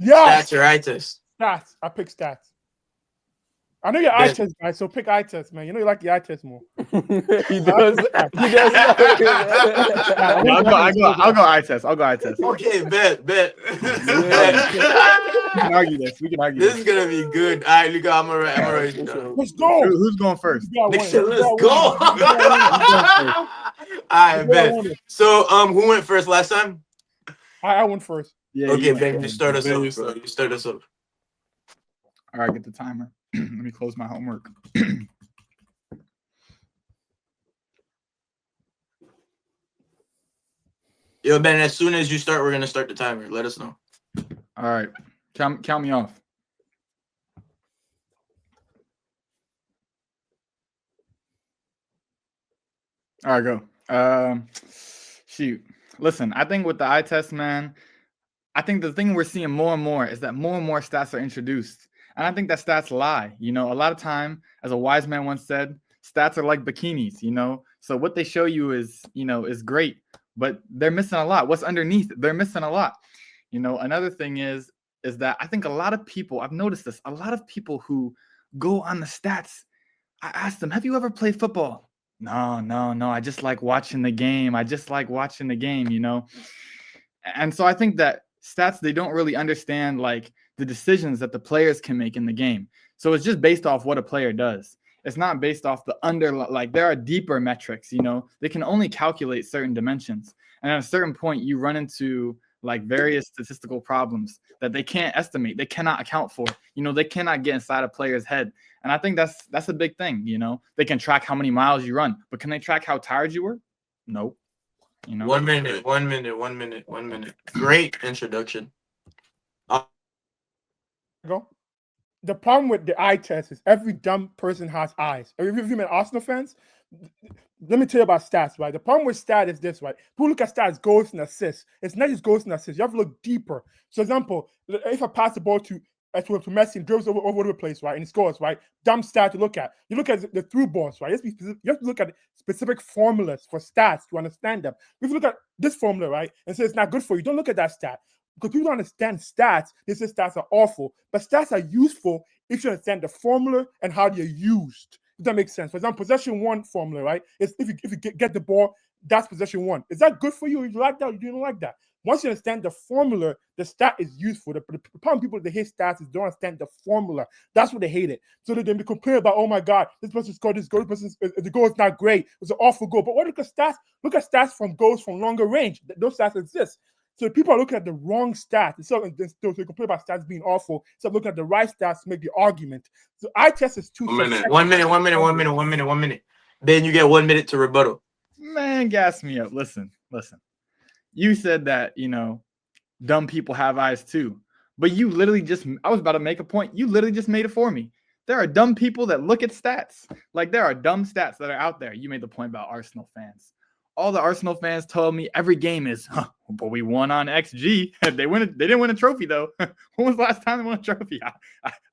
Yeah. Stats or eye test? Stats. I pick stats. I know you're eye Bet. test guy, so pick eye test, man. You know you like the eye test more. he I does. pick stats. He does. Yeah, Yeah, I'll go eye test. I'll go eye test. Okay, bet. Bet. We can argue this. We can argue This this. is gonna be good. All right, Luca, I'm gonna write it down. Let's go. Who's going first? Yeah, I Nick won it. said, let's Yeah, go. I All right, bet. won it. So, who went first last time? I won first. Yeah. Okay, you Ben, went you first. start us off, bro. You start us off. All right, get the timer. Let me close my homework. Yo, Ben, as soon as you start, we're gonna start the timer. Let us know. All right, count me off. All right, go. Shoot. Listen, I think with the eye test, man, I think the thing we're seeing more and more is that more and more stats are introduced. And I think that stats lie. You know, a lot of time, as a wise man once said, stats are like bikinis, you know? So what they show you is, you know, is great, but they're missing a lot. What's underneath? They're missing a lot. You know, another thing is that I think a lot of people, I've noticed this, a lot of people who go on the stats, I ask them, have you ever played football? No. I just like watching the game. You know? And so I think that stats, they don't really understand like the decisions that the players can make in the game. So it's just based off what a player does. It's not based off the like there are deeper metrics, you know, they can only calculate certain dimensions. And at a certain point, you run into like various statistical problems that they can't estimate, they cannot account for. You know, they cannot get inside a player's head. And I think that's a big thing, you know. They can track how many miles you run, but can they track how tired you were? Nope. You know? 1 minute. Great introduction. Go. The problem with the eye test is every dumb person has eyes. If you've been Arsenal fans, let me tell you about stats, right? The problem with stats is this, right? People look at stats, goals and assists. It's not just goals and assists. You have to look deeper. So, example, if I pass the ball to Messi and dribbles over the place, right, and he scores, right? Dumb stat to look at. You look at the through balls, right? You have to look at specific formulas for stats to understand them. If you look at this formula, right, and say it's not good for you, don't look at that stat. Because people don't understand stats, they say stats are awful. But stats are useful if you understand the formula and how they're used. If that makes sense. For example, possession one formula, right? Is if you get the ball, that's possession one. Is that good for you? You like that or you don't like that? Once you understand the formula, the stat is useful. The problem people that hate stats is don't understand the formula. That's what they hate it. So they complain about, oh my God, this person scored this goal. The goal is not great. It's an awful goal. But what look at stats? Look at stats from goals from longer range. Those stats exist. So people are looking at the wrong stats. So they complain about stats being awful. So looking at the right stats to make the argument. So eye test is too. 1 minute. Then you get 1 minute to rebuttal. Man, gas me up. Listen. You said that, you know, dumb people have eyes too. But you literally I was about to make a point. You literally just made it for me. There are dumb people that look at stats. Like there are dumb stats that are out there. You made the point about Arsenal fans. All the Arsenal fans told me every game is, but we won on XG. They didn't win a trophy though. When was the last time they won a trophy?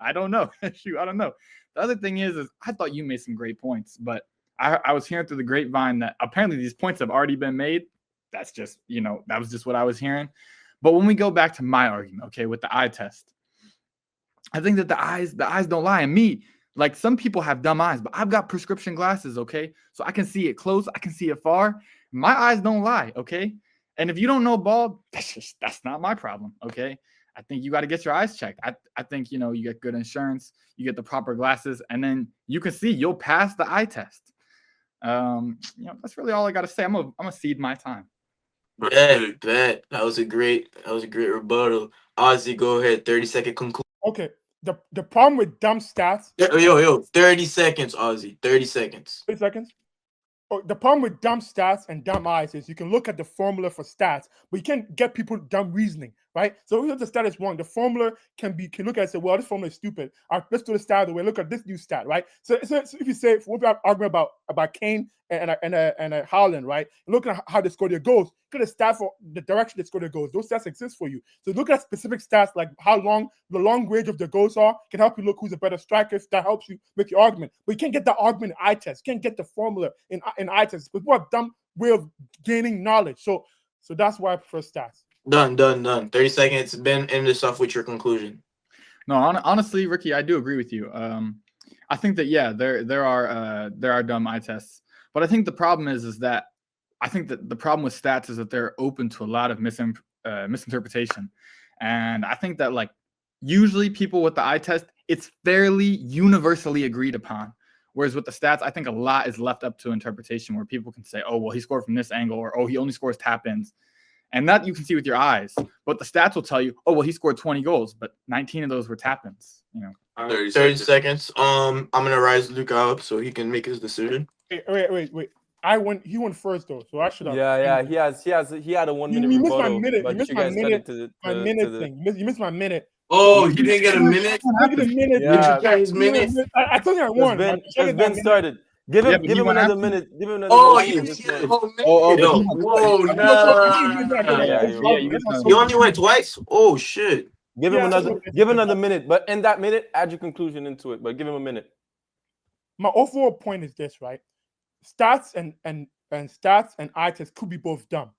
I don't know. Shoot, I don't know. The other thing is I thought you made some great points, but I was hearing through the grapevine that apparently these points have already been made. That's just, you know, that was just what I was hearing. But when we go back to my argument, okay, with the eye test, I think that the eyes don't lie. And me, like some people have dumb eyes, but I've got prescription glasses, okay? So I can see it close, I can see it far. My eyes don't lie, okay? And if you don't know ball, that's not my problem, okay? I think you got to get your eyes checked. I think, you know, you get good insurance, you get the proper glasses, and then you can see you'll pass the eye test. You know, that's really all I got to say. I'm gonna cede my time. Bet. That was a great rebuttal. Ozzy, go ahead. 30-second conclusion. Okay. The problem with dumb stats. Yo, 30 seconds, Ozzy. 30 seconds. 30 seconds. Oh, the problem with dumb stats and dumb eyes is you can look at the formula for stats, but you can't get people dumb reasoning, right? So if the stat is wrong, the formula can look at it and say, well, this formula is stupid. Let's do the stat the way. Look at this new stat, right? So if you say, we'll be arguing about Kane and Haaland, right? Look at how they score their goals. Look at the stat for the direction they score their goals. Those stats exist for you. So look at specific stats like how long the long range of the goals are can help you look who's a better striker. That helps you make your argument. But you can't get the argument in eye test. You can't get the formula in eye test. But what a dumb way of gaining knowledge. So that's why I prefer stats. Done. 30 seconds. Ben, end this off with your conclusion. No, honestly, Ricky, I do agree with you. I think that there are dumb eye tests, but I think the problem is that I think that the problem with stats is that they're open to a lot of misinterpretation, and I think that like usually people with the eye test, it's fairly universally agreed upon. Whereas with the stats, I think a lot is left up to interpretation, where people can say, "Oh, well, he scored from this angle," or "Oh, he only scores tap-ins." And that you can see with your eyes. But the stats will tell you, oh, well, he scored 20 goals, but 19 of those were tap-ins, you know. 30 seconds. I'm gonna rise Luca up so he can make his decision. Wait. He went first though, so I should have. Yeah. He had a 1 minute You missed my rebuttal, minute. but You missed you my guys cut minute. it to My the minute thing. You missed my minute. Oh, he didn't get a minute? I get a minute. Yeah. You got his minute? I told you I won. Because Ben started. Give him another minute. Give him another Oh, minute. he to didn't this get a one. whole minute. Oh, Yo, but whoa, no. You only went twice? Oh, shit. Give him Yeah, another minute. But in that minute, add your conclusion into it. But give him a minute. My overall point is this, right? Stats and stats and eye tests could be both dumb,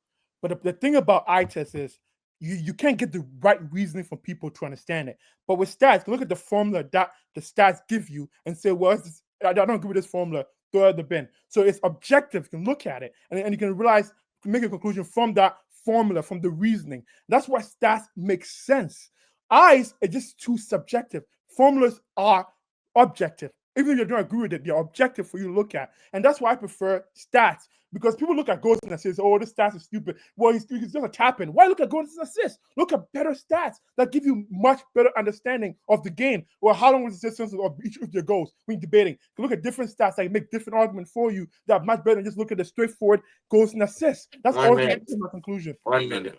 but the thing about eye tests is you can't get the right reasoning from people to understand it. But with stats, look at the formula that the stats give you and say, well, I don't agree with this formula, throw it in the bin. So it's objective. You can look at it and you can realize, make a conclusion from that formula, from the reasoning. That's why stats make sense. Eyes are just too subjective. Formulas are objective. Even if you don't agree with it, they're objective for you to look at. And that's why I prefer stats. Because people look at goals and assists, oh, this stats is stupid. Well, he's just a tap-in. Why look at goals and assists? Look at better stats that give you much better understanding of the game. Well, how long was the distance of each of your goals when debating? You can look at different stats that make different arguments for you that are much better than just look at the straightforward goals and assists. That's all my conclusion. 1 minute.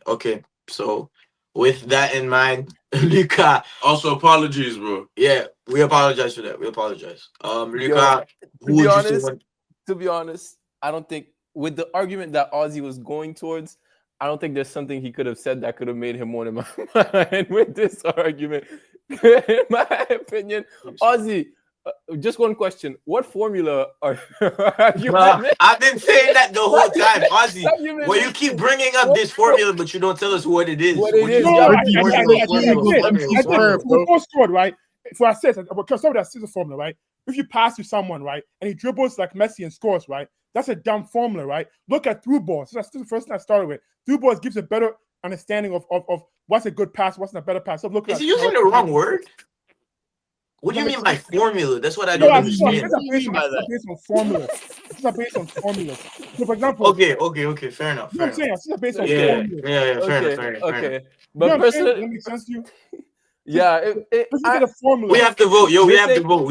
Okay, so with that in mind, Luca. Also, apologies, bro. Yeah, we apologize for that. Luca, To be honest, I don't think with the argument that Ozzy was going towards, I don't think there's something he could have said that could have made him one in my mind with this argument. In my opinion, Ozzy, just one question: what formula have you? I've been saying that the whole time, Ozzy. Well, you keep bringing up this formula, but you don't tell us what it is. What it is? Before scored, right? For assists, because some of the assist formula, right? If you pass to someone, right, and he dribbles like Messi and scores, right? That's a dumb formula, right? Look at through balls. That's the first thing I started with. Through balls gives a better understanding of what's a good pass, what's a better pass. So look is he using the wrong word? What do you mean by formula? That's what I don't understand. It's based on formula. It's not based on formula. So, for example, okay, fair enough. You know what I'm saying? It's not based on formula. formula. Fair enough. Okay. But personally, that makes sense to you? Yeah, we have to vote. We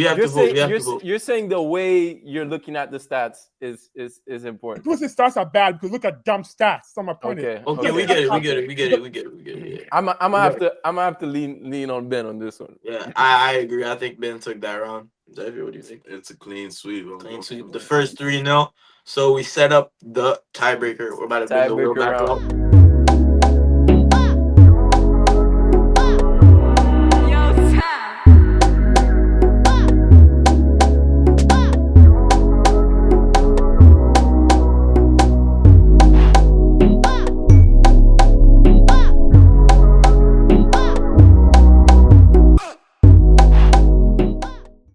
have to vote. You're saying the way you're looking at the stats is important. People say stats are bad because look at dumb stats. That's my point. Okay, we get it. I'm gonna have to lean on Ben on this one. Yeah, I agree. I think Ben took that round. Xavier, what do you think? It's a clean sweep. Clean sweep. The first 3-0. So we set up the tiebreaker. We're about to bring the wheel back up.